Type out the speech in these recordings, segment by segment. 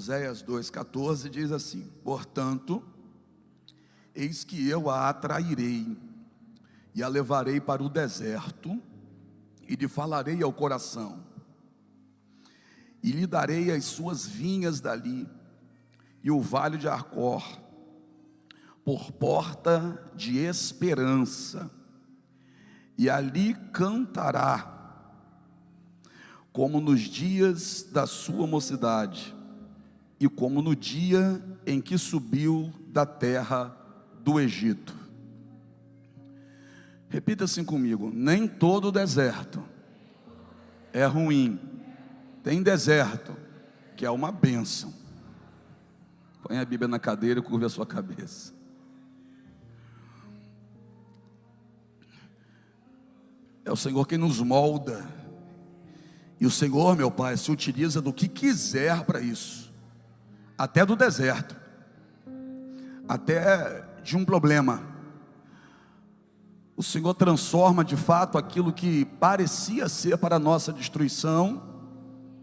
Oséias 2,14 diz assim: portanto, eis que eu a atrairei e a levarei para o deserto, e lhe falarei ao coração, e lhe darei as suas vinhas dali, e o vale de Arcor, por porta de esperança, e ali cantará, como nos dias da sua mocidade, e como no dia em que subiu da terra do Egito. Repita assim comigo: nem todo deserto é ruim. Tem deserto que é uma bênção. Põe a Bíblia na cadeira e curva a sua cabeça. É o Senhor quem nos molda, e o Senhor, meu Pai, se utiliza do que quiser para isso, até do deserto, até de um problema. O Senhor transforma de fato aquilo que parecia ser para a nossa destruição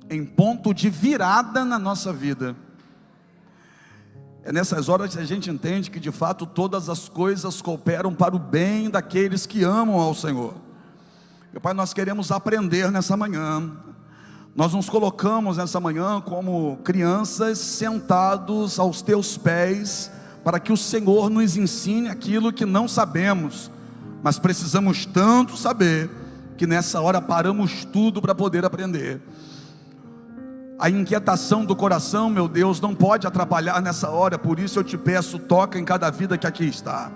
em ponto de virada na nossa vida. É nessas horas que a gente entende que de fato todas as coisas cooperam para o bem daqueles que amam ao Senhor. Meu Pai, nós queremos aprender nessa manhã. Nós nos colocamos nessa manhã como crianças sentados aos teus pés, para que o Senhor nos ensine aquilo que não sabemos, mas precisamos tanto saber, que nessa hora paramos tudo para poder aprender. A inquietação do coração, meu Deus, não pode atrapalhar nessa hora. Por isso eu te peço, toca em cada vida que aqui está.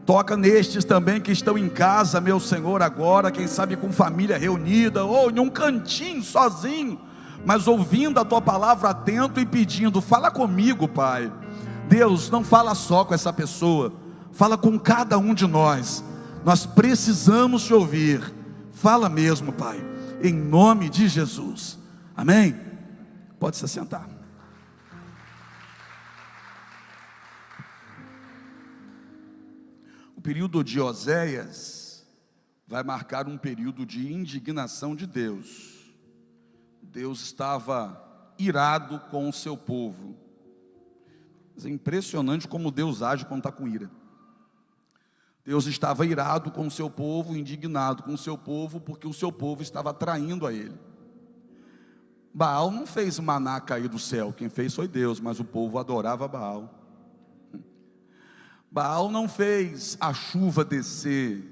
Toca nestes também que estão em casa, meu Senhor, agora, quem sabe com família reunida, ou em um cantinho sozinho, mas ouvindo a tua palavra atento e pedindo: fala comigo, Pai. Deus, não fala só com essa pessoa, fala com cada um de nós. Nós precisamos te ouvir. Fala mesmo, Pai, em nome de Jesus, amém? Pode se sentar. O período de Oséias vai marcar um período de indignação de Deus. Deus estava irado com o seu povo. É impressionante como Deus age quando está com ira. Deus estava irado com o seu povo, indignado com o seu povo, porque o seu povo estava traindo a ele. Baal não fez maná cair do céu, quem fez foi Deus, mas o povo adorava Baal. Baal não fez a chuva descer,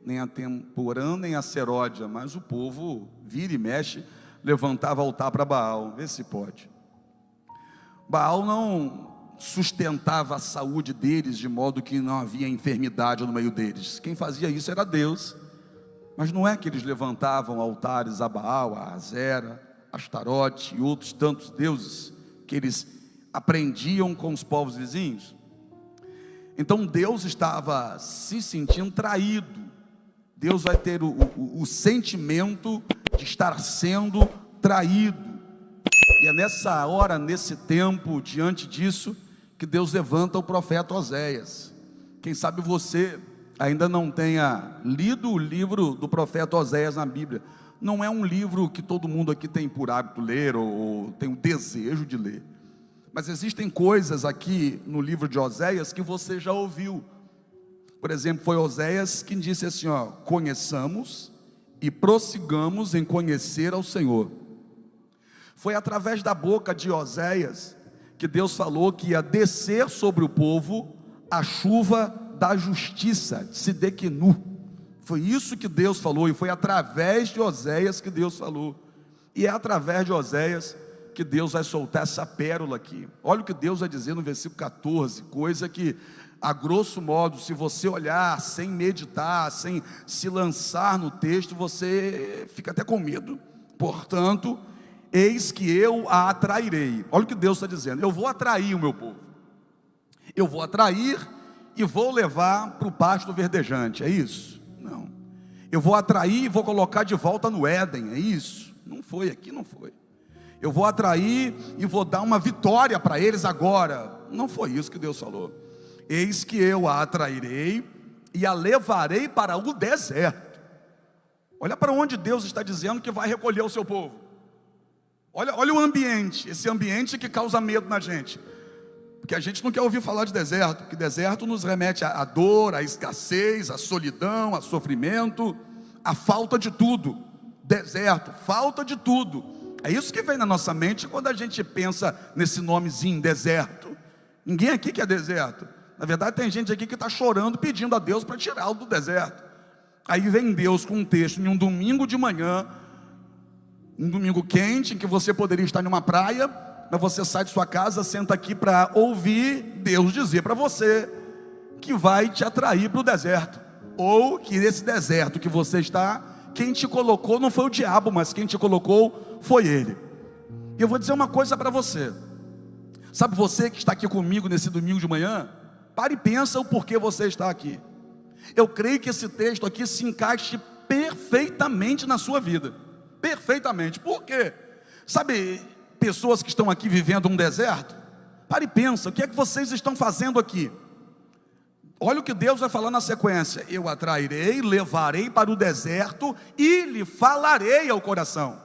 nem a temporã, nem a seródia, mas o povo vira e mexe, levantava altar para Baal. Vê se pode. Baal não sustentava a saúde deles, de modo que não havia enfermidade no meio deles. Quem fazia isso era Deus. Mas não é que eles levantavam altares a Baal, a Azera, a Astarote e outros tantos deuses que eles aprendiam com os povos vizinhos. Então Deus estava se sentindo traído. Deus vai ter o sentimento de estar sendo traído. E é nessa hora, nesse tempo, diante disso, que Deus levanta o profeta Oséias. Quem sabe você ainda não tenha lido o livro do profeta Oséias na Bíblia. Não é um livro que todo mundo aqui tem por hábito ler, ou tem o desejo de ler. Mas existem coisas aqui no livro de Oséias que você já ouviu. Por exemplo, foi Oséias quem disse assim, ó: conheçamos e prossigamos em conhecer ao Senhor. Foi através da boca de Oséias que Deus falou que ia descer sobre o povo a chuva da justiça, Tsidekenu. Foi isso que Deus falou, e foi através de Oséias que Deus falou. E é através de Oséias que Deus vai soltar essa pérola aqui. Olha o que Deus vai dizer no versículo 14, coisa que, a grosso modo, se você olhar sem meditar, sem se lançar no texto, você fica até com medo. Portanto, eis que eu a atrairei. Olha o que Deus está dizendo: eu vou atrair o meu povo, eu vou atrair e vou levar para o pasto verdejante. É isso? Não. Eu vou atrair e vou colocar de volta no Éden. É isso? Não foi, aqui não foi. Eu vou atrair e vou dar uma vitória para eles agora. Não foi isso que Deus falou. Eis que eu a atrairei e a levarei para o deserto. Olha para onde Deus está dizendo que vai recolher o seu povo. Olha o ambiente, esse ambiente que causa medo na gente. Porque a gente não quer ouvir falar de deserto, porque deserto nos remete à dor, à escassez, à solidão, a sofrimento, à falta de tudo. Deserto, falta de tudo. É isso que vem na nossa mente quando a gente pensa nesse nomezinho, deserto. Ninguém aqui quer deserto. Na verdade tem gente aqui que está chorando, pedindo a Deus para tirá-lo do deserto. Aí vem Deus com um texto em um domingo de manhã, um domingo quente, em que você poderia estar numa praia, mas você sai de sua casa, senta aqui para ouvir Deus dizer para você que vai te atrair para o deserto, ou que nesse deserto que você está, quem te colocou não foi o diabo, mas quem te colocou foi ele. E eu vou dizer uma coisa para você. Sabe, você que está aqui comigo nesse domingo de manhã, pare e pensa o porquê você está aqui. Eu creio que esse texto aqui se encaixe perfeitamente na sua vida. Perfeitamente. Por quê? Sabe, pessoas que estão aqui vivendo um deserto, pare e pensa, o que é que vocês estão fazendo aqui? Olha o que Deus vai falar na sequência: eu atrairei, levarei para o deserto e lhe falarei ao coração.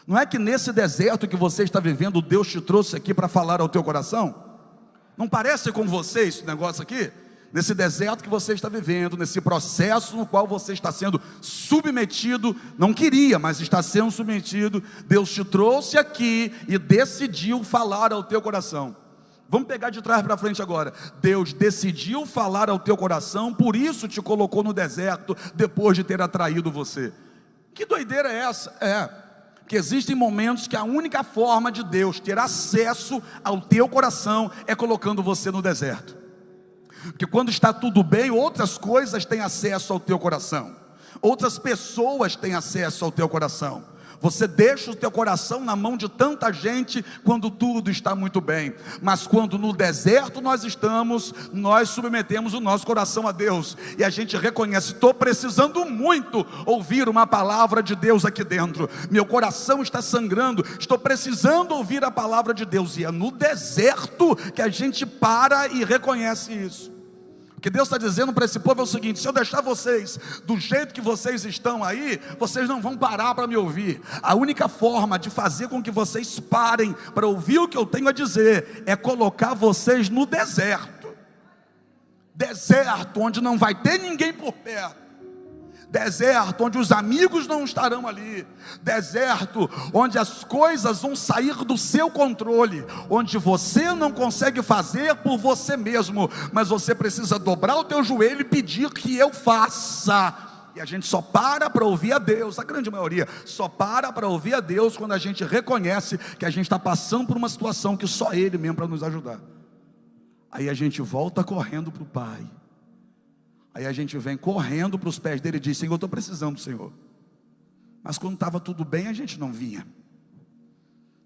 Não é que nesse deserto que você está vivendo, Deus te trouxe aqui para falar ao teu coração? Não parece com você esse negócio aqui? Nesse deserto que você está vivendo, nesse processo no qual você está sendo submetido, não queria, mas está sendo submetido, Deus te trouxe aqui e decidiu falar ao teu coração. Vamos pegar de trás para frente agora. Deus decidiu falar ao teu coração, por isso te colocou no deserto, depois de ter atraído você. Que doideira é essa? Que existem momentos que a única forma de Deus ter acesso ao teu coração é colocando você no deserto. Porque quando está tudo bem, outras coisas têm acesso ao teu coração, outras pessoas têm acesso ao teu coração. Você deixa o teu coração na mão de tanta gente quando tudo está muito bem, mas quando no deserto nós estamos, nós submetemos o nosso coração a Deus, e a gente reconhece: estou precisando muito ouvir uma palavra de Deus aqui dentro, meu coração está sangrando, estou precisando ouvir a palavra de Deus. E é no deserto que a gente para e reconhece isso. O que Deus está dizendo para esse povo é o seguinte: se eu deixar vocês do jeito que vocês estão aí, vocês não vão parar para me ouvir. A única forma de fazer com que vocês parem para ouvir o que eu tenho a dizer é colocar vocês no deserto. Deserto onde não vai ter ninguém por perto. Deserto onde os amigos não estarão ali. Deserto onde as coisas vão sair do seu controle, onde você não consegue fazer por você mesmo, mas você precisa dobrar o teu joelho e pedir que eu faça. E a gente só para ouvir a Deus, a grande maioria só para ouvir a Deus quando a gente reconhece que a gente está passando por uma situação que só Ele mesmo para nos ajudar. Aí a gente volta correndo para o Pai. Aí a gente vem correndo para os pés dele e diz: Senhor, eu estou precisando do Senhor. Mas quando estava tudo bem, a gente não vinha.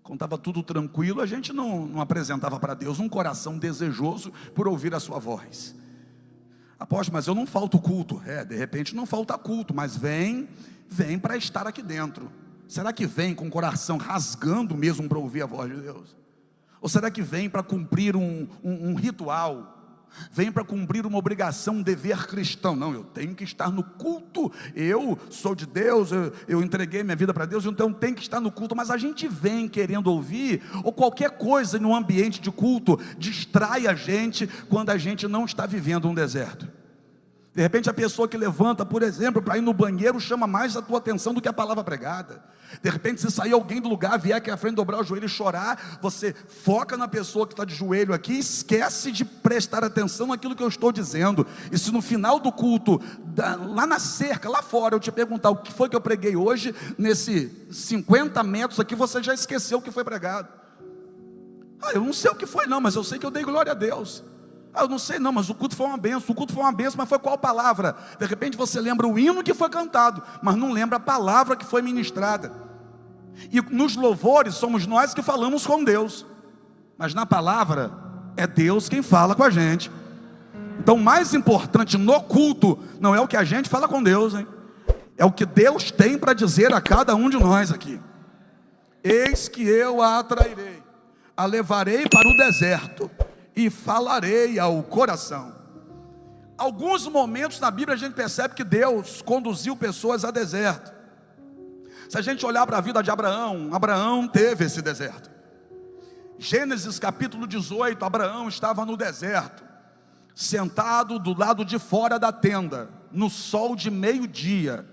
Quando estava tudo tranquilo, a gente não apresentava para Deus um coração desejoso por ouvir a sua voz. Apóstolo, mas eu não falto culto. De repente não falta culto, mas vem para estar aqui dentro. Será que vem com o coração rasgando mesmo para ouvir a voz de Deus? Ou será que vem para cumprir um ritual? Vem para cumprir uma obrigação, um dever cristão? Não, eu tenho que estar no culto, eu sou de Deus, eu entreguei minha vida para Deus, então tenho que estar no culto. Mas a gente vem querendo ouvir, ou qualquer coisa no ambiente de culto distrai a gente quando a gente não está vivendo um deserto. De repente a pessoa que levanta, por exemplo, para ir no banheiro, chama mais a tua atenção do que a palavra pregada. De repente, se sair alguém do lugar, vier aqui à frente, dobrar o joelho e chorar, você foca na pessoa que está de joelho aqui, esquece de prestar atenção naquilo que eu estou dizendo. E se no final do culto, lá na cerca, lá fora, eu te perguntar o que foi que eu preguei hoje, nesses 50 metros aqui, você já esqueceu o que foi pregado. Eu não sei o que foi não, mas eu sei que eu dei glória a Deus. Eu não sei não, mas o culto foi uma bênção. O culto foi uma bênção, mas foi qual palavra? De repente você lembra o hino que foi cantado, mas não lembra a palavra que foi ministrada. E nos louvores somos nós que falamos com Deus, mas na palavra é Deus quem fala com a gente. Então o mais importante no culto não é o que a gente fala com Deus, hein? É o que Deus tem para dizer a cada um de nós aqui. Eis que eu a atrairei, a levarei para o deserto e falarei ao coração. Alguns momentos na Bíblia a gente percebe que Deus conduziu pessoas a deserto. Se a gente olhar para a vida de Abraão, Abraão teve esse deserto. Gênesis capítulo 18, Abraão estava no deserto, sentado do lado de fora da tenda, no sol de meio-dia.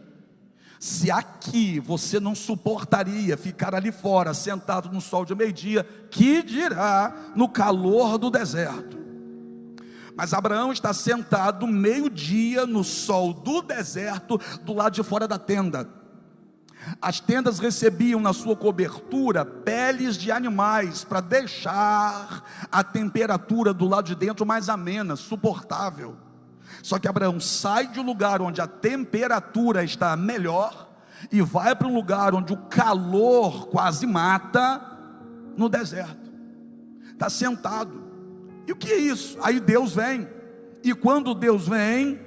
Se aqui você não suportaria ficar ali fora, sentado no sol de meio-dia, que dirá no calor do deserto? Mas Abraão está sentado meio-dia no sol do deserto, do lado de fora da tenda. As tendas recebiam na sua cobertura peles de animais, para deixar a temperatura do lado de dentro mais amena, suportável. Só que Abraão sai de um lugar onde a temperatura está melhor e vai para um lugar onde o calor quase mata, no deserto. Está sentado. E o que é isso? Aí Deus vem. E quando Deus vem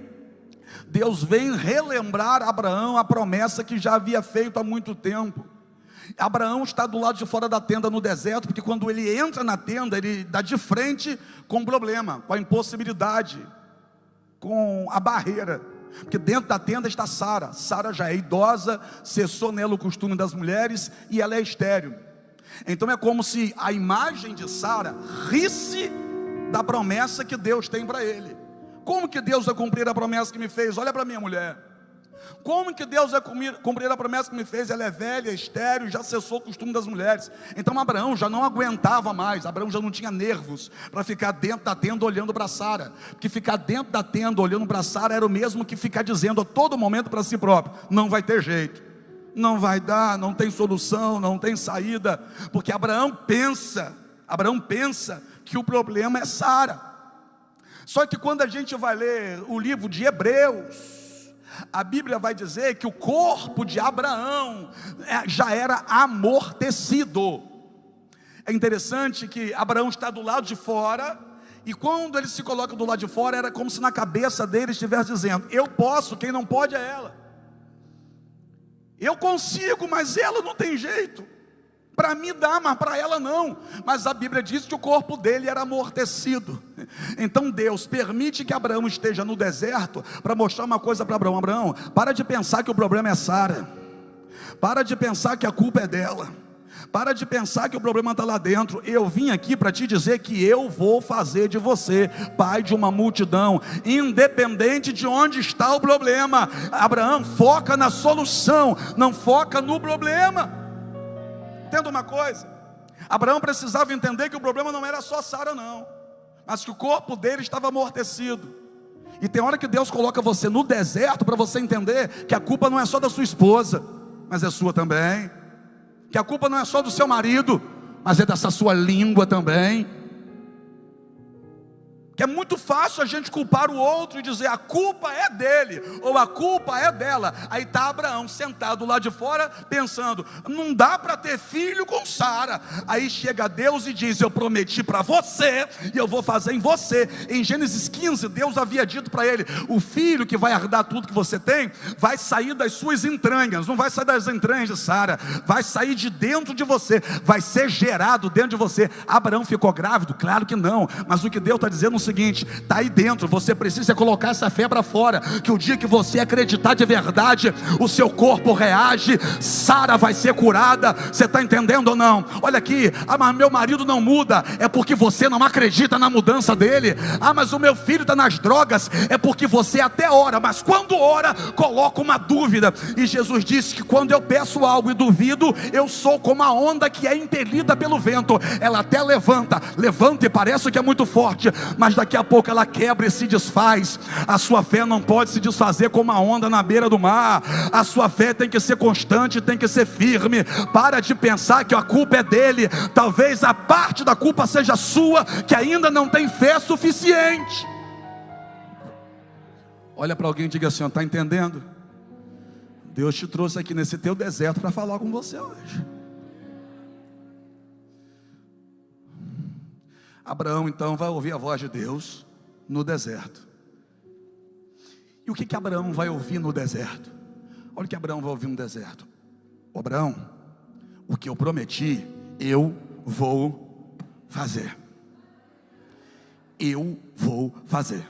relembrar a Abraão a promessa que já havia feito há muito tempo. Abraão está do lado de fora da tenda no deserto, porque quando ele entra na tenda, ele dá de frente com o problema, com a impossibilidade, com a barreira. Porque dentro da tenda está Sara. Sara já é idosa, cessou nela o costume das mulheres e ela é estéril. Então é como se a imagem de Sara risse da promessa que Deus tem para ele. Como que Deus vai cumprir a promessa que me fez? Olha para minha mulher. Como que Deus vai cumprir a promessa que me fez? Ela é velha, estéril, já cessou o costume das mulheres. Então Abraão já não aguentava mais. Abraão já não tinha nervos para ficar dentro da tenda olhando para Sara. Porque ficar dentro da tenda olhando para Sara era o mesmo que ficar dizendo a todo momento para si próprio: não vai ter jeito, não vai dar, não tem solução, não tem saída. Porque Abraão pensa que o problema é Sara. Só que quando a gente vai ler o livro de Hebreus, a Bíblia vai dizer que o corpo de Abraão já era amortecido. É interessante que Abraão está do lado de fora, e quando ele se coloca do lado de fora, era como se na cabeça dele estivesse dizendo: eu posso, quem não pode é ela. Eu consigo, mas ela não tem jeito. Para mim dá, mas para ela não. Mas a Bíblia diz que o corpo dele era amortecido. Então Deus permite que Abraão esteja no deserto para mostrar uma coisa para Abraão: Abraão, para de pensar que o problema é Sara. Para de pensar que a culpa é dela. Para de pensar que o problema está lá dentro. Eu vim aqui para te dizer que eu vou fazer de você pai de uma multidão, independente de onde está o problema. Abraão, foca na solução, não foca no problema. Entenda uma coisa: Abraão precisava entender que o problema não era só Sara não, mas que o corpo dele estava amortecido. E tem hora que Deus coloca você no deserto para você entender que a culpa não é só da sua esposa, mas é sua também. Que a culpa não é só do seu marido, mas é dessa sua língua também. Que é muito fácil a gente culpar o outro e dizer: a culpa é dele, ou a culpa é dela. Aí está Abraão sentado lá de fora pensando: não dá para ter filho com Sara. Aí chega Deus e diz: eu prometi para você, e eu vou fazer em você. Em Gênesis 15, Deus havia dito para ele: o filho que vai herdar tudo que você tem, vai sair das suas entranhas. Não vai sair das entranhas de Sara, vai sair de dentro de você, vai ser gerado dentro de você. Abraão ficou grávido? Claro que não. Mas o que Deus está dizendo é o seguinte: está aí dentro, você precisa colocar essa fé para fora, que o dia que você acreditar de verdade, o seu corpo reage, Sara vai ser curada. Você está entendendo ou não? Olha aqui: ah, mas meu marido não muda, é porque você não acredita na mudança dele. Ah, mas o meu filho está nas drogas, é porque você até ora, mas quando ora, coloca uma dúvida. E Jesus disse que quando eu peço algo e duvido, eu sou como a onda que é impelida pelo vento. Ela até levanta e parece que é muito forte, mas daqui a pouco ela quebra e se desfaz. A sua fé não pode se desfazer como a onda na beira do mar. A sua fé tem que ser constante, tem que ser firme. Para de pensar que a culpa é dele. Talvez a parte da culpa seja sua, que ainda não tem fé suficiente. Olha para alguém e diga assim: está entendendo? Deus te trouxe aqui nesse teu deserto para falar com você hoje. Abraão então vai ouvir a voz de Deus no deserto. E o que Abraão vai ouvir no deserto? Olha o que Abraão vai ouvir no deserto: Abraão, o que eu prometi, eu vou fazer. Eu vou fazer.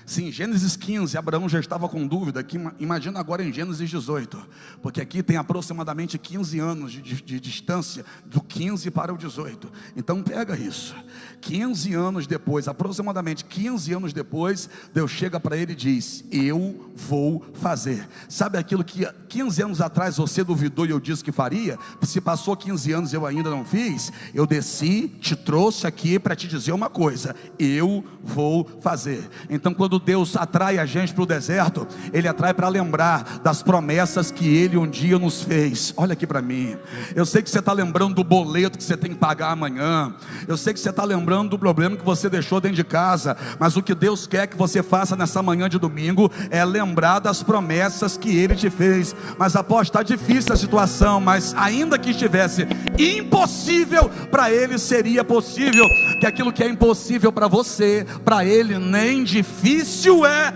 Se em Gênesis 15 Abraão já estava com dúvida, imagina agora em Gênesis 18, porque aqui tem aproximadamente 15 anos de distância, do 15 para o 18. Então pega isso, 15 anos depois, aproximadamente 15 anos depois, Deus chega para ele e diz: eu vou fazer. Sabe aquilo que 15 anos atrás você duvidou e eu disse que faria? Se passou 15 anos e eu ainda não fiz, eu desci, te trouxe aqui para te dizer uma coisa: eu vou fazer. Então quando Deus atrai a gente para o deserto, Ele atrai para lembrar das promessas que Ele um dia nos fez. Olha aqui para mim, eu sei que você está lembrando do boleto que você tem que pagar amanhã, eu sei que você está lembrando do problema que você deixou dentro de casa, mas o que Deus quer que você faça nessa manhã de domingo é lembrar das promessas que Ele te fez. Mas após está difícil a situação, mas ainda que estivesse impossível, para Ele seria possível, que aquilo que é impossível para você, para Ele nem difícil é.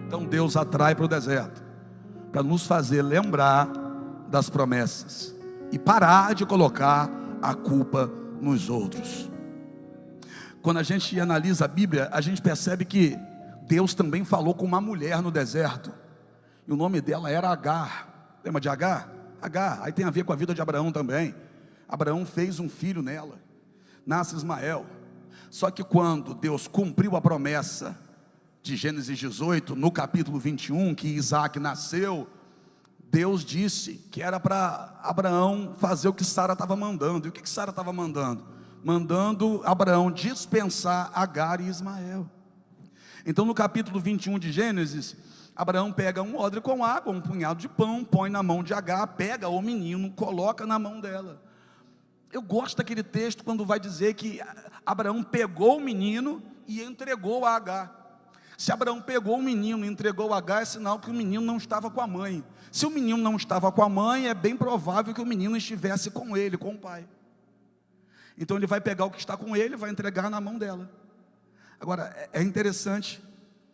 Então Deus atrai para o deserto para nos fazer lembrar das promessas e parar de colocar a culpa nos outros. Quando a gente analisa a Bíblia, a gente percebe que Deus também falou com uma mulher no deserto, e o nome dela era Agar. Lembra de Agar? Agar, aí tem a ver com a vida de Abraão também. Abraão fez um filho nela, nasce Ismael. Só que quando Deus cumpriu a promessa de Gênesis 18, no capítulo 21, que Isaac nasceu, Deus disse que era para Abraão fazer o que Sara estava mandando. E o que Sara estava mandando? Mandando Abraão dispensar Agar e Ismael. Então no capítulo 21 de Gênesis, Abraão pega um odre com água, um punhado de pão, põe na mão de Agar, pega o menino, coloca na mão dela. Eu gosto daquele texto quando vai dizer que Abraão pegou o menino e entregou a Agar. Se Abraão pegou o menino e entregou a Agar, é sinal que o menino não estava com a mãe. Se o menino não estava com a mãe, é bem provável que o menino estivesse com ele, com o pai. Então ele vai pegar o que está com ele e vai entregar na mão dela. Agora, é interessante,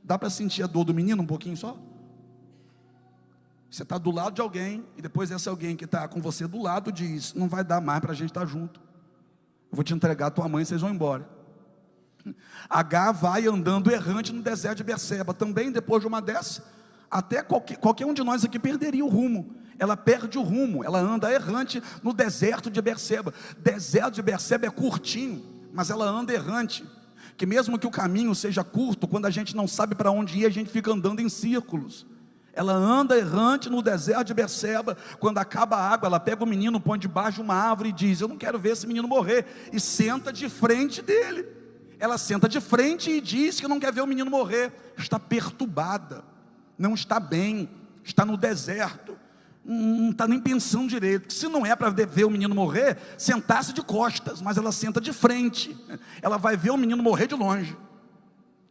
dá para sentir a dor do menino um pouquinho só? Você está do lado de alguém, e depois esse alguém que está com você do lado diz: não vai dar mais para a gente estar junto, eu vou te entregar a tua mãe e vocês vão embora. Agar vai andando errante no deserto de Berseba. Também depois de uma dessa, até qualquer um de nós aqui perderia o rumo. Ela perde o rumo, ela anda errante no deserto de Berseba. Deserto de Berseba é curtinho, mas ela anda errante, que mesmo que o caminho seja curto, quando a gente não sabe para onde ir, a gente fica andando em círculos. Ela anda errante no deserto de Berseba. Quando acaba a água, ela pega o menino, põe debaixo de uma árvore e diz: eu não quero ver esse menino morrer, e senta de frente dele. Ela senta de frente e diz que não quer ver o menino morrer. Está perturbada, não está bem, está no deserto, não está nem pensando direito. Se não é para ver o menino morrer, sentasse de costas, mas ela senta de frente. Ela vai ver o menino morrer de longe,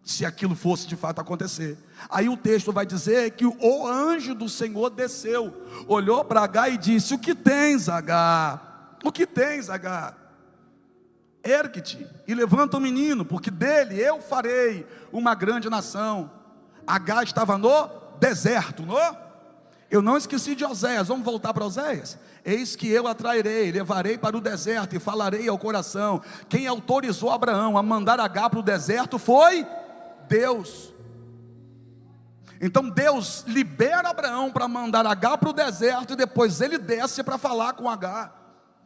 se aquilo fosse de fato acontecer. Aí o texto vai dizer que o anjo do Senhor desceu, olhou para Agar e disse: o que tens, Agar? O que tens, Agar? Ergue-te e levanta o menino, porque dele eu farei uma grande nação. Agar estava no deserto, eu não esqueci de Oséias. Vamos voltar para Oséias. Eis que eu atrairei, levarei para o deserto e falarei ao coração. Quem autorizou Abraão a mandar Agar para o deserto foi Deus. Então Deus libera Abraão para mandar Agar para o deserto, e depois ele desce para falar com Agar.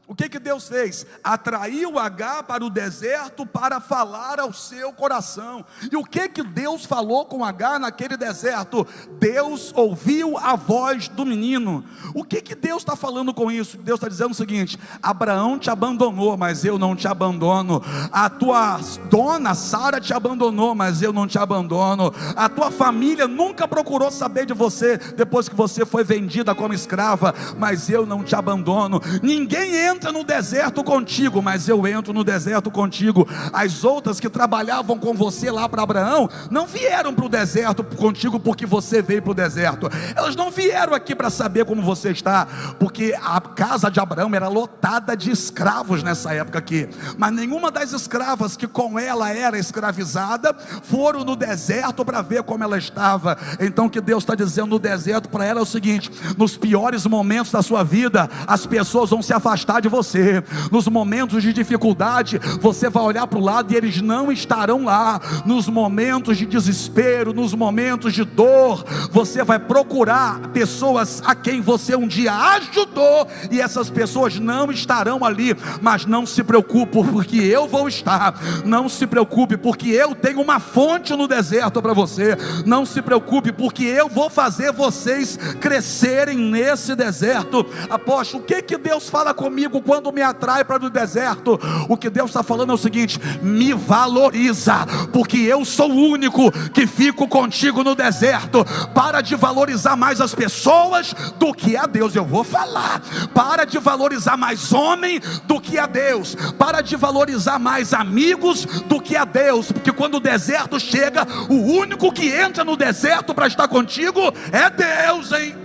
O que Deus fez? Atraiu Agar para o deserto para falar ao seu coração. E o que Deus falou com Agar naquele deserto? Deus ouviu a voz do menino. O que Deus está falando com isso? Deus está dizendo o seguinte: Abraão te abandonou, mas eu não te abandono. A tua dona Sara te abandonou, mas eu não te abandono. A tua família nunca procurou saber de você depois que você foi vendida como escrava, mas eu não te abandono. Ninguém entra no deserto contigo, mas eu entro no deserto contigo. As outras que trabalhavam com você lá para Abraão, não vieram para o deserto contigo porque você veio para o deserto. Elas não vieram aqui para saber como você está, porque a casa de Abraão era lotada de escravos nessa época aqui, mas nenhuma das escravas que com ela era escravizada foram no deserto para ver como ela estava. Então o que Deus está dizendo no deserto para ela é o seguinte: nos piores momentos da sua vida, as pessoas vão se afastar de você. Nos momentos de dificuldade, você vai olhar para o lado e eles não estarão lá. Nos momentos de desespero, nos momentos de dor, você vai procurar pessoas a quem você um dia ajudou, e essas pessoas não estarão ali. Mas não se preocupe, porque eu vou estar. Não se preocupe, porque eu tenho uma fonte no deserto para você. Não se preocupe, porque eu vou fazer vocês crescerem nesse deserto. Apóstolo, o que Deus fala comigo quando me atrai para o deserto? O que Deus está falando é o seguinte: me valoriza, porque eu sou o único que fico contigo no deserto. Para de valorizar mais as pessoas do que a Deus. Eu vou falar. Para de valorizar mais homem do que a Deus. Para de valorizar mais amigos do que a Deus, porque quando o deserto chega, o único que entra no deserto para estar contigo é Deus, hein?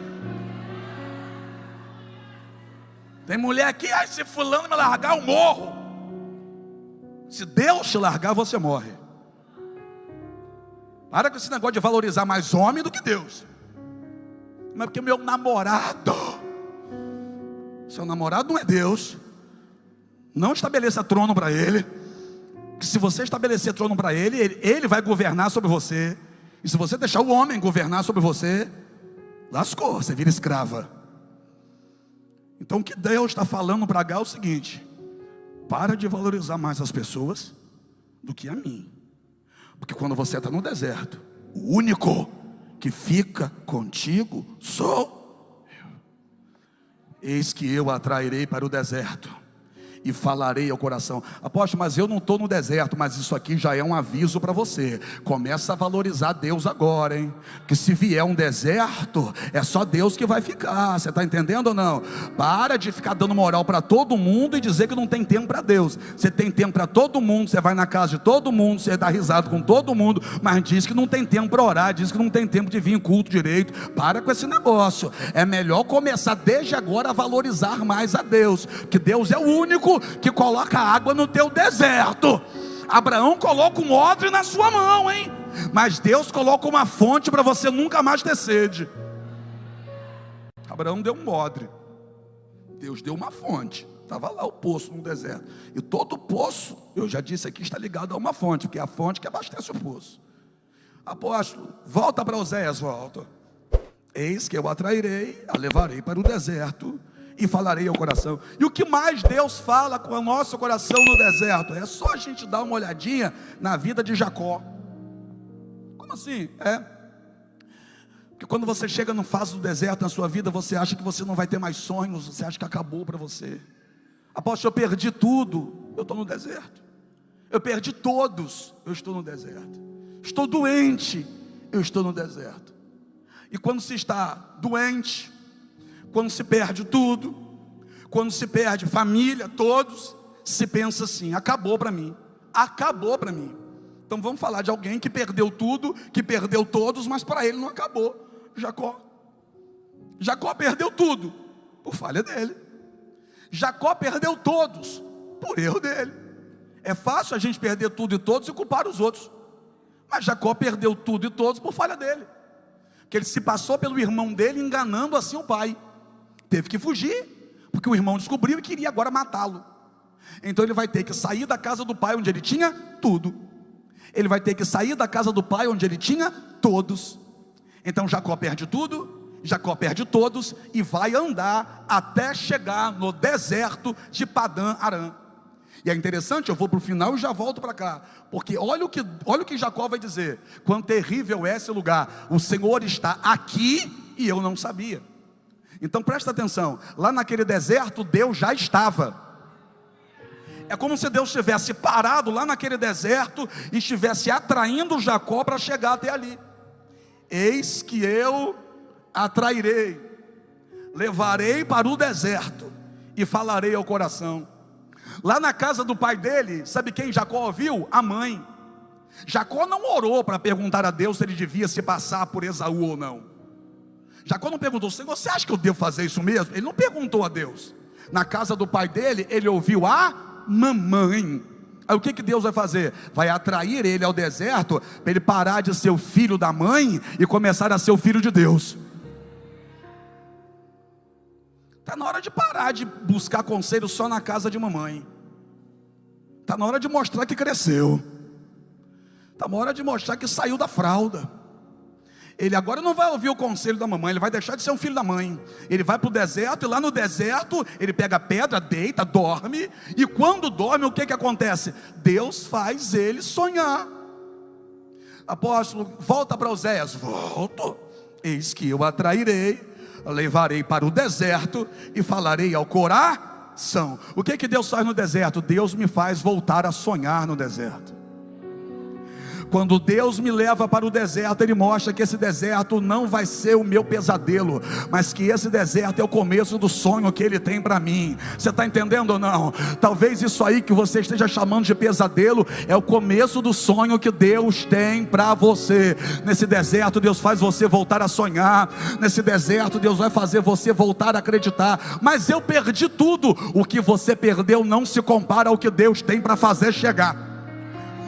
Tem mulher aqui: se fulano me largar, eu morro. Se Deus te largar, você morre. Para com esse negócio de valorizar mais homem do que Deus. Mas porque meu namorado, seu namorado não é Deus. Não estabeleça trono para ele, que se você estabelecer trono para ele vai governar sobre você. E se você deixar o homem governar sobre você, lascou, você vira escrava. Então o que Deus está falando para Agar é o seguinte: para de valorizar mais as pessoas do que a mim. Porque quando você está no deserto, o único que fica contigo sou eu. Eis que eu atrairei para o deserto e falarei ao coração. Apóstolo, mas eu não estou no deserto. Mas isso aqui já é um aviso para você. Começa a valorizar Deus agora, hein? Que se vier um deserto, é só Deus que vai ficar. Você está entendendo ou não? Para de ficar dando moral para todo mundo e dizer que não tem tempo para Deus. Você tem tempo para todo mundo. Você vai na casa de todo mundo, você dá risada com todo mundo, mas diz que não tem tempo para orar, diz que não tem tempo de vir em culto direito. Para com esse negócio. É melhor começar desde agora a valorizar mais a Deus, que Deus é o único que coloca água no teu deserto. Abraão coloca um odre na sua mão, hein? Mas Deus coloca uma fonte para você nunca mais ter sede. Abraão deu um odre, Deus deu uma fonte. Estava lá o poço no deserto. E todo poço, eu já disse aqui, está ligado a uma fonte, porque é a fonte que abastece o poço. Apóstolo, volta para Oséias, volta. Eis que eu atrairei, a levarei para o deserto e falarei ao coração. E o que mais Deus fala com o nosso coração no deserto? É só a gente dar uma olhadinha na vida de Jacó. Como assim? Porque quando você chega numa fase do deserto na sua vida, você acha que você não vai ter mais sonhos, você acha que acabou para você. Apóstolo, eu perdi tudo, eu estou no deserto. Eu perdi todos, eu estou no deserto. Estou doente, eu estou no deserto. E quando se está doente, quando se perde tudo, quando se perde família, todos, se pensa assim: acabou para mim, acabou para mim. Então vamos falar de alguém que perdeu tudo, que perdeu todos, mas para ele não acabou. Jacó perdeu tudo por falha dele. Jacó perdeu todos por erro dele. É fácil a gente perder tudo e todos e culpar os outros, mas Jacó perdeu tudo e todos por falha dele, que ele se passou pelo irmão dele, enganando assim o pai. Teve que fugir, porque o irmão descobriu e queria agora matá-lo. Então ele vai ter que sair da casa do pai, onde ele tinha tudo. Ele vai ter que sair da casa do pai, onde ele tinha todos. Então Jacó perde tudo, Jacó perde todos, e vai andar até chegar no deserto de Padã Arã. E é interessante, eu vou para o final e já volto para cá, porque olha o que Jacó vai dizer: quão terrível é esse lugar, o Senhor está aqui e eu não sabia. Então presta atenção, lá naquele deserto Deus já estava. É como se Deus tivesse parado lá naquele deserto e estivesse atraindo Jacó para chegar até ali. Eis que eu atrairei, levarei para o deserto e falarei ao coração. Lá na casa do pai dele, sabe quem Jacó ouviu? A mãe. Jacó não orou para perguntar a Deus se ele devia se passar por Esaú ou não. Jacó não perguntou: Senhor, você acha que eu devo fazer isso mesmo? Ele não perguntou a Deus. Na casa do pai dele, ele ouviu a mamãe. Aí o que Deus vai fazer? Vai atrair ele ao deserto, para ele parar de ser o filho da mãe e começar a ser o filho de Deus. Está na hora de parar de buscar conselho só na casa de mamãe. Está na hora de mostrar que cresceu. Está na hora de mostrar que saiu da fralda. Ele agora não vai ouvir o conselho da mamãe, ele vai deixar de ser um filho da mãe. Ele vai para o deserto, e lá no deserto, ele pega a pedra, deita, dorme. E quando dorme, o que acontece? Deus faz ele sonhar. Apóstolo, volta para Oséias. Volto. Eis que eu atrairei, levarei para o deserto e falarei ao coração. O que Deus faz no deserto? Deus me faz voltar a sonhar no deserto. Quando Deus me leva para o deserto, Ele mostra que esse deserto não vai ser o meu pesadelo, mas que esse deserto é o começo do sonho que Ele tem para mim. Você está entendendo ou não? Talvez isso aí que você esteja chamando de pesadelo é o começo do sonho que Deus tem para você. Nesse deserto Deus faz você voltar a sonhar. Nesse deserto Deus vai fazer você voltar a acreditar. Mas eu perdi tudo. O que você perdeu não se compara ao que Deus tem para fazer chegar.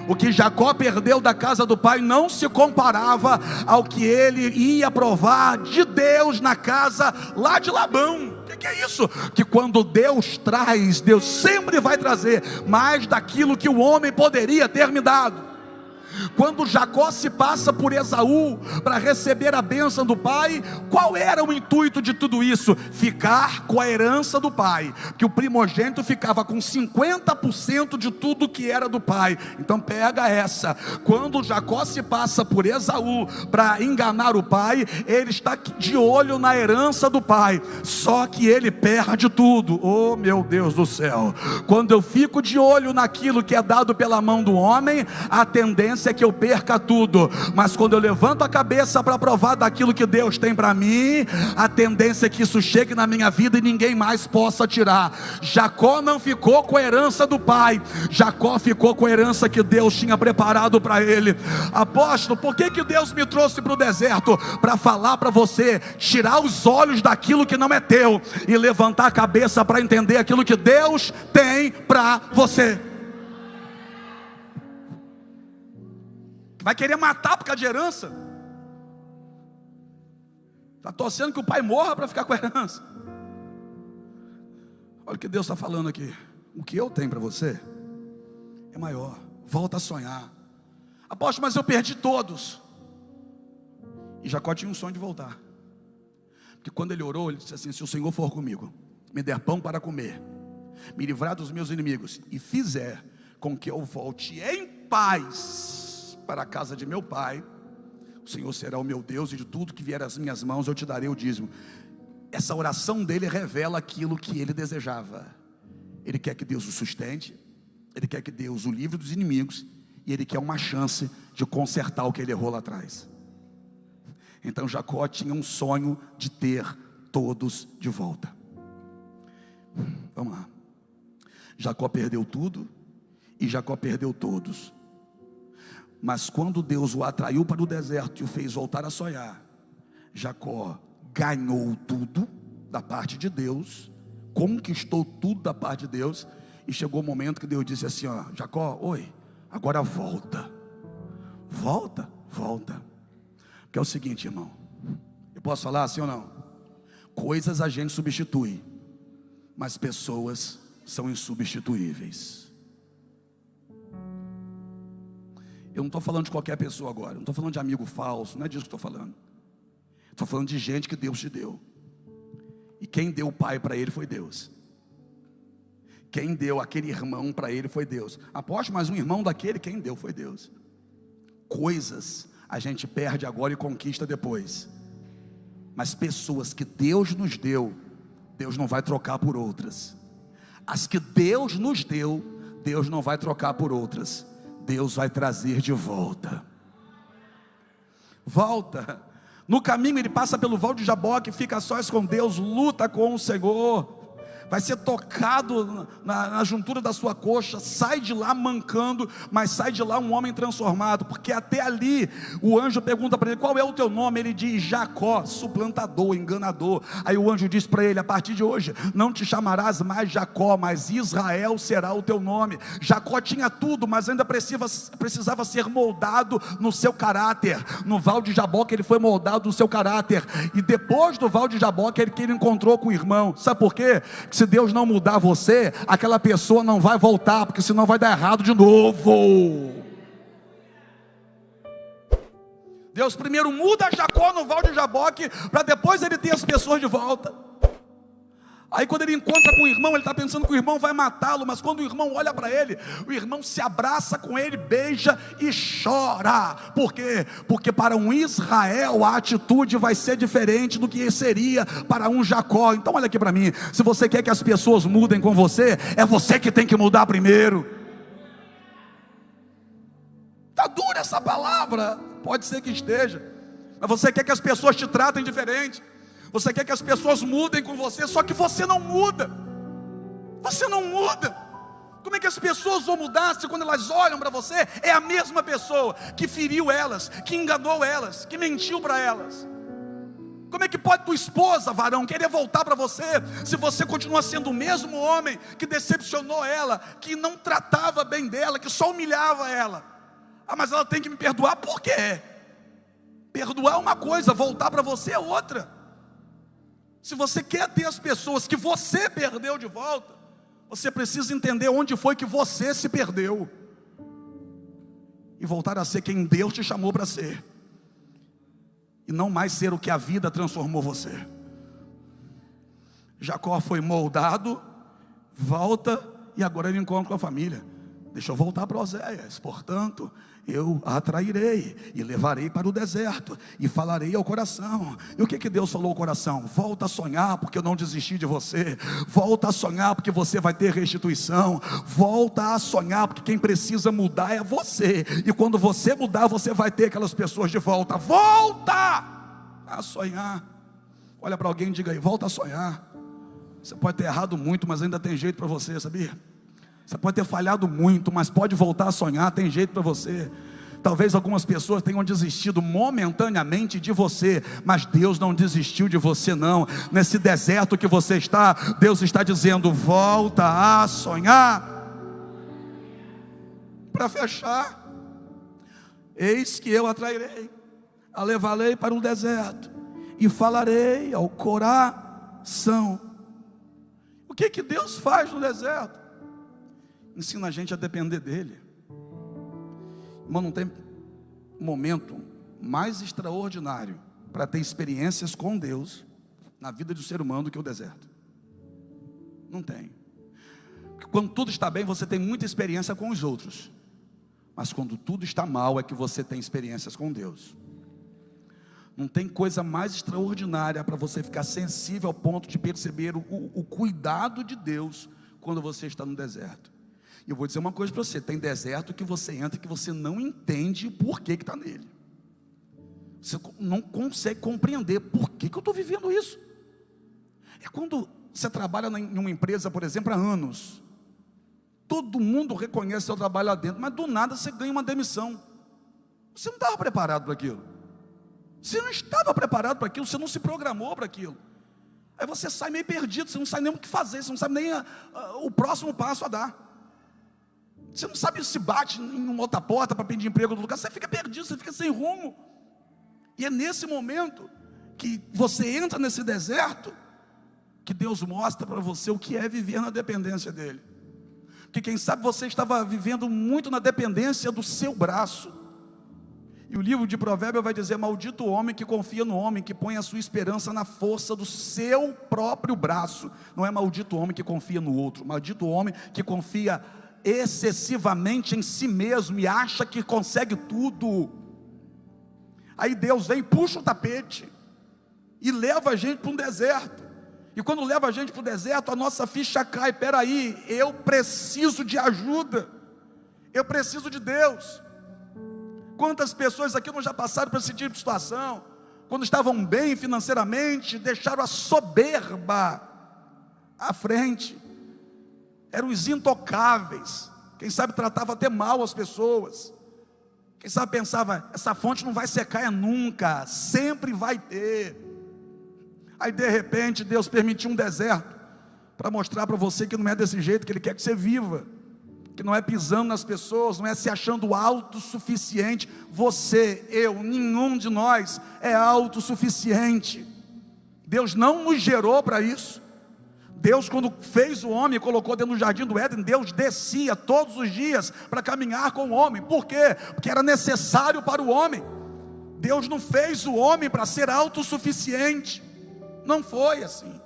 O que Jacó perdeu da casa do pai não se comparava ao que ele ia provar de Deus na casa lá de Labão. O que é isso? Que quando Deus traz, Deus sempre vai trazer mais daquilo que o homem poderia ter me dado. Quando Jacó se passa por Esaú para receber a bênção do pai, qual era o intuito de tudo isso? Ficar com a herança do pai, que o primogênito ficava com 50% de tudo que era do pai. Então pega essa, quando Jacó se passa por Esaú para enganar o pai, ele está de olho na herança do pai, só que ele perde tudo. Oh meu Deus do céu, quando eu fico de olho naquilo que é dado pela mão do homem, a tendência é que eu perca tudo. Mas quando eu levanto a cabeça para provar daquilo que Deus tem para mim, a tendência é que isso chegue na minha vida e ninguém mais possa tirar. Jacó não ficou com a herança do pai, Jacó ficou com a herança que Deus tinha preparado para ele. Apóstolo, por que Deus me trouxe para o deserto? Para falar para você, tirar os olhos daquilo que não é teu e levantar a cabeça para entender aquilo que Deus tem para você. Vai querer matar por causa de herança? Está torcendo que o pai morra para ficar com a herança. Olha o que Deus está falando aqui. O que eu tenho para você é maior. Volta a sonhar. Apóstolo, mas eu perdi todos. E Jacó tinha um sonho de voltar. Porque quando ele orou, ele disse assim: se o Senhor for comigo, me der pão para comer, me livrar dos meus inimigos e fizer com que eu volte em paz para a casa de meu pai, o Senhor será o meu Deus, e de tudo que vier às minhas mãos eu te darei o dízimo. Essa oração dele revela aquilo que ele desejava. Ele quer que Deus o sustente, ele quer que Deus o livre dos inimigos, e ele quer uma chance de consertar o que ele errou lá atrás. Então Jacó tinha um sonho de ter todos de volta. Vamos lá. Jacó perdeu tudo e Jacó perdeu todos. Mas quando Deus o atraiu para o deserto e o fez voltar a sonhar, Jacó ganhou tudo da parte de Deus, conquistou tudo da parte de Deus, e chegou o momento que Deus disse assim: ó, Jacó, oi, agora volta. Volta. Que é o seguinte, irmão, eu posso falar assim ou não? Coisas a gente substitui, mas pessoas são insubstituíveis. Eu não estou falando de qualquer pessoa agora, não estou falando de amigo falso, não é disso que estou falando. Estou falando de gente que Deus te deu. E quem deu o pai para ele foi Deus. Quem deu aquele irmão para ele foi Deus. Apóstolo, mas um irmão daquele, quem deu foi Deus. Coisas a gente perde agora e conquista depois. Mas pessoas que Deus nos deu, Deus não vai trocar por outras. As que Deus nos deu, Deus não vai trocar por outras. Deus vai trazer de volta. Volta. No caminho ele passa pelo Val de Jaboque, fica a sós com Deus, luta com o Senhor. vai ser tocado na juntura da sua coxa, sai de lá mancando, mas sai de lá um homem transformado, porque até ali o anjo pergunta para ele: qual é o teu nome? Ele diz: Jacó, suplantador, enganador. Aí o anjo diz para ele: a partir de hoje não te chamarás mais Jacó, mas Israel será o teu nome. Jacó tinha tudo, mas ainda precisava ser moldado no seu caráter. No Val de Jaboque ele foi moldado no seu caráter, e depois do Val de Jaboque que ele encontrou com o irmão. Sabe por quê? Se Deus não mudar você, aquela pessoa não vai voltar, porque senão vai dar errado de novo. Deus primeiro muda Jacó no Val de Jaboque, para depois ele ter as pessoas de volta. Aí quando ele encontra com o irmão, ele está pensando que o irmão vai matá-lo, mas quando o irmão olha para ele, o irmão se abraça com ele, beija e chora. Por quê? Porque para um Israel a atitude vai ser diferente do que seria para um Jacó. Então olha aqui para mim, se você quer que as pessoas mudem com você, é você que tem que mudar primeiro. Está dura essa palavra, pode ser que esteja, mas você quer que as pessoas te tratem diferente, você quer que as pessoas mudem com você, só que você não muda. Você não muda. Como é que as pessoas vão mudar se quando elas olham para você é a mesma pessoa que feriu elas, que enganou elas, que mentiu para elas? Como é que pode tua esposa, varão, querer voltar para você se você continua sendo o mesmo homem que decepcionou ela, que não tratava bem dela, que só humilhava ela? Ah, mas ela tem que me perdoar. Por quê? Perdoar é uma coisa, voltar para você é outra. Se você quer ter as pessoas que você perdeu de volta, você precisa entender onde foi que você se perdeu e voltar a ser quem Deus te chamou para ser, e não mais ser o que a vida transformou você. Jacó foi moldado, volta, e agora ele encontra com a família. Deixa eu voltar para Oséias. Portanto, eu a atrairei e levarei para o deserto e falarei ao coração. E o que Deus falou ao coração? Volta a sonhar, porque eu não desisti de você. Volta a sonhar, porque você vai ter restituição. Volta a sonhar, porque quem precisa mudar é você. E quando você mudar, você vai ter aquelas pessoas de volta. Volta a sonhar. Olha para alguém e diga aí: volta a sonhar. Você pode ter errado muito, mas ainda tem jeito para você, sabia? Você pode ter falhado muito, mas pode voltar a sonhar, tem jeito para você. Talvez algumas pessoas tenham desistido momentaneamente de você, mas Deus não desistiu de você não. Nesse deserto que você está, Deus está dizendo: volta a sonhar. Para fechar, eis que eu atrairei, a levarei para o deserto e falarei ao coração. O que Deus faz no deserto? Ensina a gente a depender dele. Irmão, não tem momento mais extraordinário para ter experiências com Deus na vida do ser humano do que o deserto. Não tem. Porque quando tudo está bem, você tem muita experiência com os outros, mas quando tudo está mal é que você tem experiências com Deus. Não tem coisa mais extraordinária para você ficar sensível ao ponto de perceber o cuidado de Deus quando você está no deserto. E eu vou dizer uma coisa para você: tem deserto que você entra que você não entende o porquê que está nele. Você não consegue compreender por que eu estou vivendo isso. É quando você trabalha em uma empresa, por exemplo, há anos. Todo mundo reconhece seu trabalho lá dentro, mas do nada você ganha uma demissão. Você não estava preparado para aquilo. Você não estava preparado para aquilo, você não se programou para aquilo. Aí você sai meio perdido, você não sabe nem o que fazer, você não sabe nem o próximo passo a dar. Você não sabe se bate em uma outra porta para pedir emprego no lugar, você fica perdido, você fica sem rumo. E é nesse momento que você entra nesse deserto que Deus mostra para você o que é viver na dependência dele. Porque quem sabe você estava vivendo muito na dependência do seu braço. E o livro de Provérbios vai dizer: maldito o homem que confia no homem, que põe a sua esperança na força do seu próprio braço. Não é maldito o homem que confia no outro, maldito o homem que confia excessivamente em si mesmo e acha que consegue tudo. Aí Deus vem, puxa o tapete e leva a gente para um deserto. E quando leva a gente para o deserto, a nossa ficha cai. Peraí, eu preciso de ajuda, eu preciso de Deus. Quantas pessoas aqui não já passaram por esse tipo de situação? Quando estavam bem financeiramente, deixaram a soberba à frente, eram os intocáveis. Quem sabe tratava até mal as pessoas. Quem sabe pensava, essa fonte não vai secar nunca, sempre vai ter. Aí de repente Deus permitiu um deserto, para mostrar para você que não é desse jeito que Ele quer que você viva, que não é pisando nas pessoas, não é se achando autossuficiente. Você, eu, nenhum de nós é autossuficiente. Deus não nos gerou para isso. Deus, quando fez o homem e colocou dentro do jardim do Éden, Deus descia todos os dias para caminhar com o homem. Por quê? Porque era necessário para o homem. Deus não fez o homem para ser autossuficiente. Não foi assim.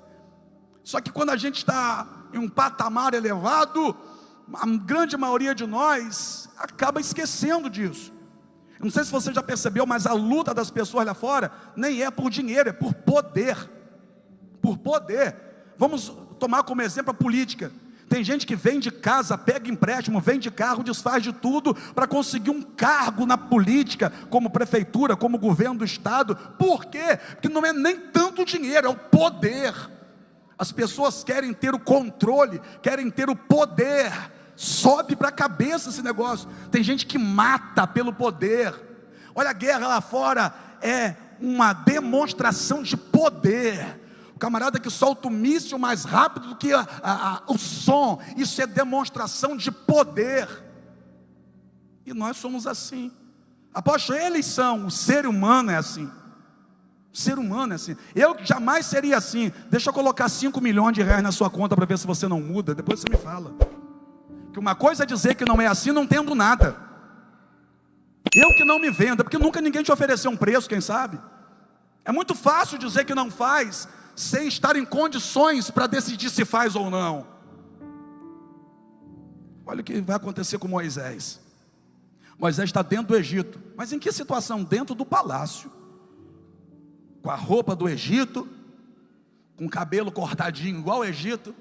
Só que quando a gente está em um patamar elevado, a grande maioria de nós acaba esquecendo disso. Eu não sei se você já percebeu, mas a luta das pessoas lá fora nem é por dinheiro, é por poder. Por poder. Vamos tomar como exemplo a política. Tem gente que vende casa, pega empréstimo, vende carro, desfaz de tudo para conseguir um cargo na política, como prefeitura, como governo do estado. Por quê? Porque não é nem tanto o dinheiro, é o poder. As pessoas querem ter o controle, querem ter o poder. Sobe para a cabeça esse negócio. Tem gente que mata pelo poder. Olha, a guerra lá fora é uma demonstração de poder. O camarada que solta o míssil mais rápido do que o som, isso é demonstração de poder. E nós somos assim. Apóstolo, eles são, o ser humano é assim. O ser humano é assim. Eu jamais seria assim. Deixa eu colocar 5 milhões de reais na sua conta para ver se você não muda. Depois você me fala. Que uma coisa é dizer que não é assim, não tendo nada. Eu que não me venda, porque nunca ninguém te ofereceu um preço, quem sabe? É muito fácil dizer que não faz, sem estar em condições para decidir se faz ou não. Olha o que vai acontecer com Moisés. Moisés está dentro do Egito. Mas em que situação? Dentro do palácio, com a roupa do Egito, com o cabelo cortadinho igual ao Egito,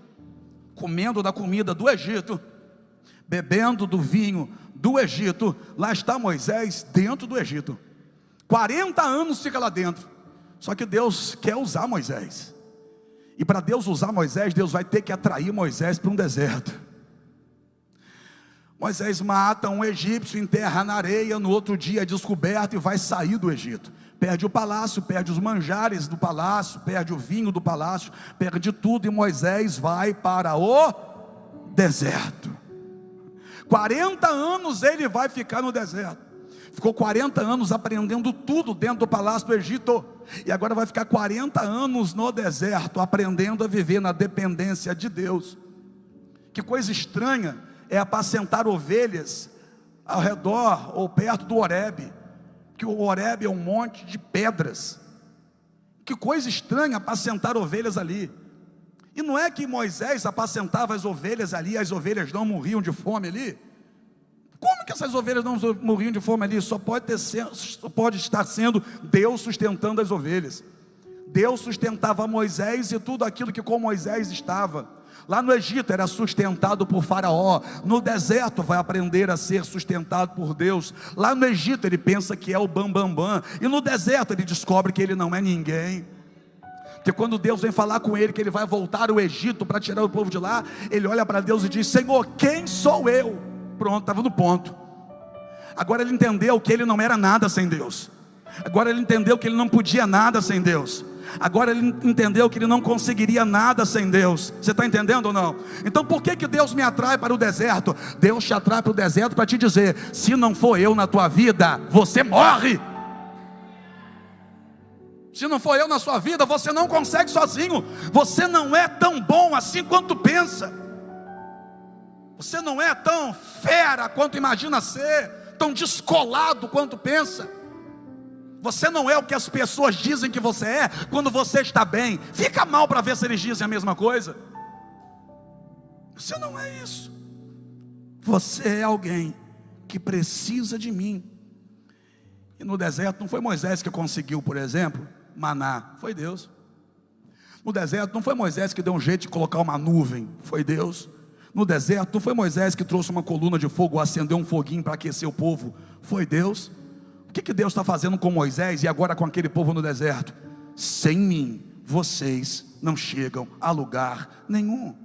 comendo da comida do Egito, bebendo do vinho do Egito. Lá está Moisés dentro do Egito. 40 anos fica lá dentro. Só que Deus quer usar Moisés. E para Deus usar Moisés, Deus vai ter que atrair Moisés para um deserto. Moisés mata um egípcio, enterra na areia, no outro dia é descoberto e vai sair do Egito. Perde o palácio, perde os manjares do palácio, perde o vinho do palácio, perde tudo, e Moisés vai para o deserto. 40 anos ele vai ficar no deserto. Ficou 40 anos aprendendo tudo dentro do palácio do Egito, e agora vai ficar 40 anos no deserto, aprendendo a viver na dependência de Deus. Que coisa estranha é apacentar ovelhas ao redor ou perto do Horebe, que o Horebe é um monte de pedras. Que coisa estranha apacentar ovelhas ali. E não é que Moisés apacentava as ovelhas ali, as ovelhas não morriam de fome ali. Como que essas ovelhas não morriam de fome ali? Só pode estar sendo Deus sustentando as ovelhas. Deus sustentava Moisés e tudo aquilo que com Moisés estava. Lá no Egito era sustentado por Faraó. No deserto vai aprender a ser sustentado por Deus. Lá no Egito ele pensa que é o bambambam, e no deserto ele descobre que ele não é ninguém. Porque quando Deus vem falar com ele que ele vai voltar ao Egito para tirar o povo de lá, ele olha para Deus e diz: Senhor, quem sou eu? Pronto, estava no ponto. Agora ele entendeu que ele não era nada sem Deus. Agora ele entendeu que ele não podia nada sem Deus. Agora ele entendeu que ele não conseguiria nada sem Deus. Você está entendendo ou não? Então por que Deus me atrai para o deserto? Deus te atrai para o deserto para te dizer: se não for eu na tua vida, você morre. Se não for eu na sua vida, você não consegue sozinho. Você não é tão bom assim quanto pensa. Você não é tão fera quanto imagina ser, tão descolado quanto pensa. Você não é o que as pessoas dizem que você é quando você está bem. Fica mal para ver se eles dizem a mesma coisa. Você não é isso. Você é alguém que precisa de mim. E no deserto não foi Moisés que conseguiu, por exemplo, maná, foi Deus. No deserto não foi Moisés que deu um jeito de colocar uma nuvem, foi Deus. No deserto não foi Moisés que trouxe uma coluna de fogo, acendeu um foguinho para aquecer o povo, foi Deus. O que Deus está fazendo com Moisés e agora com aquele povo no deserto? Sem mim, vocês não chegam a lugar nenhum.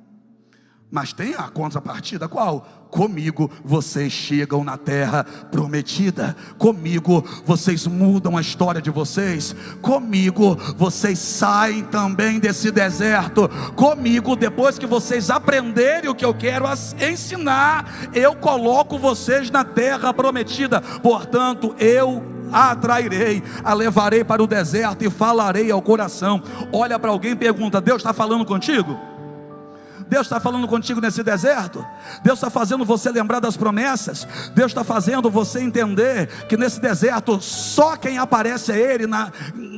Mas tem a contrapartida, qual? Comigo vocês chegam na terra prometida. Comigo vocês mudam a história de vocês. Comigo vocês saem também desse deserto. Comigo, depois que vocês aprenderem o que eu quero ensinar, eu coloco vocês na terra prometida. Portanto, eu a atrairei, a levarei para o deserto e falarei ao coração. Olha para alguém e pergunta: Deus está falando contigo? Deus está falando contigo nesse deserto? Deus está fazendo você lembrar das promessas? Deus está fazendo você entender que nesse deserto só quem aparece é Ele,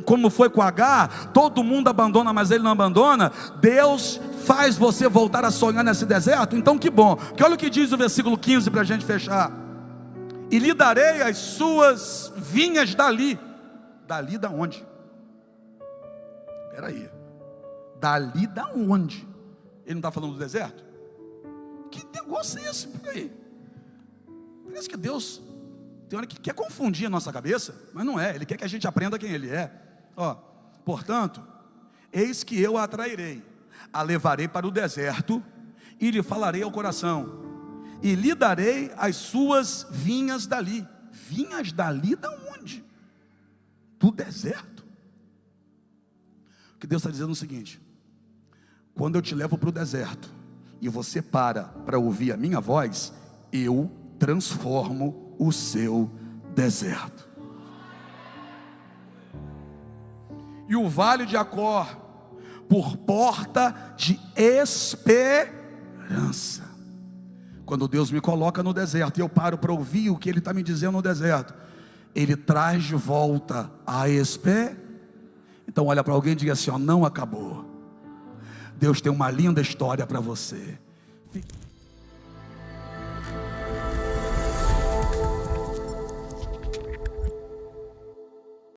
como foi com Agar? Todo mundo abandona, mas Ele não abandona. Deus faz você voltar a sonhar nesse deserto? Então que bom, porque olha o que diz o versículo 15 para a gente fechar: e lhe darei as suas vinhas dali. Dali da onde? Espera aí, dali da onde? Ele não está falando do deserto? Que negócio é esse? Peraí. Parece que Deus tem hora que quer confundir a nossa cabeça, mas não é. Ele quer que a gente aprenda quem Ele é. Portanto, eis que eu a atrairei, a levarei para o deserto e lhe falarei ao coração, e lhe darei as suas vinhas dali. Vinhas dali da onde? Do deserto. O que Deus está dizendo é o seguinte: quando eu te levo para o deserto e você para ouvir a minha voz, eu transformo o seu deserto. E o vale de Acor por porta de esperança. Quando Deus me coloca no deserto e eu paro para ouvir o que Ele está me dizendo no deserto, Ele traz de volta a esperança. Então olha para alguém e diga assim: não acabou. Deus tem uma linda história para você.